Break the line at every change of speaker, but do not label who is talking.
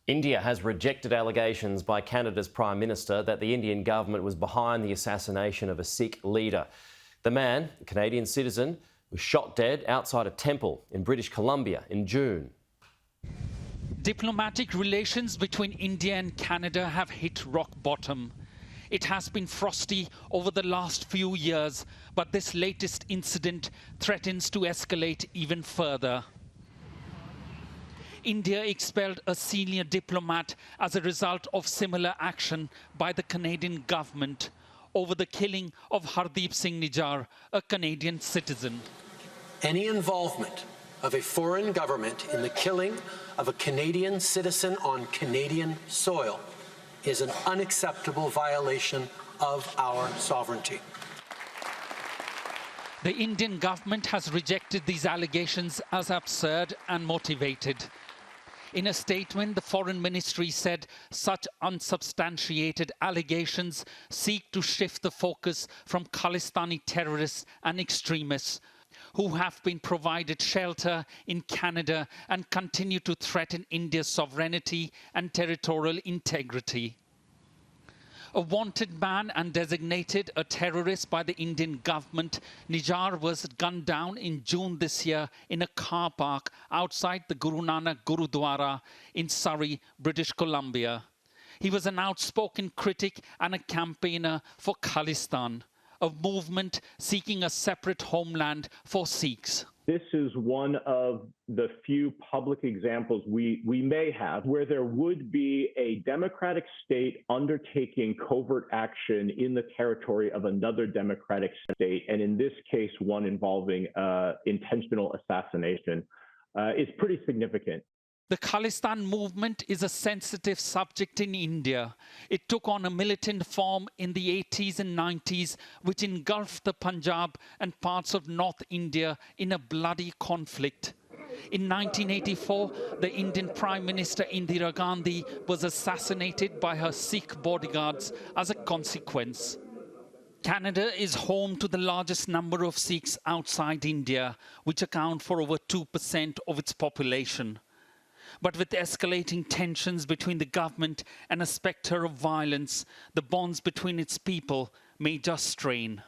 India has rejected allegations by Canada's Prime Minister that the Indian government was behind the assassination of a Sikh leader. The man, a Canadian citizen, was shot dead outside a temple in British Columbia in June.
Diplomatic relations between India and Canada have hit rock bottom. It has been frosty over the last few years, but this latest incident threatens to escalate even further. India expelled a senior diplomat as a result of similar action by the Canadian government over the killing of Hardeep Singh Nijjar, a Canadian citizen.
Any involvement of a foreign government in the killing of a Canadian citizen on Canadian soil is an unacceptable violation of our sovereignty.
The Indian government has rejected these allegations as absurd and motivated. In a statement, the Foreign Ministry said such unsubstantiated allegations seek to shift the focus from Khalistani terrorists and extremists who have been provided shelter in Canada and continue to threaten India's sovereignty and territorial integrity. A wanted man and designated a terrorist by the Indian government, Nijjar was gunned down in June this year in a car park outside the Guru Nanak Gurdwara in Surrey, British Columbia. He was an outspoken critic and a campaigner for Khalistan, a movement seeking a separate homeland for Sikhs.
This is one of the few public examples we may have where there would be a democratic state undertaking covert action in the territory of another democratic state, and in this case, one involving intentional assassination. Is pretty significant.
The Khalistan movement is a sensitive subject in India. It took on a militant form in the 80s and 90s, which engulfed the Punjab and parts of North India in a bloody conflict. In 1984, the Indian Prime Minister Indira Gandhi was assassinated by her Sikh bodyguards as a consequence. Canada is home to the largest number of Sikhs outside India, which account for over 2% of its population. But with escalating tensions between the government and a spectre of violence, the bonds between its people may just strain.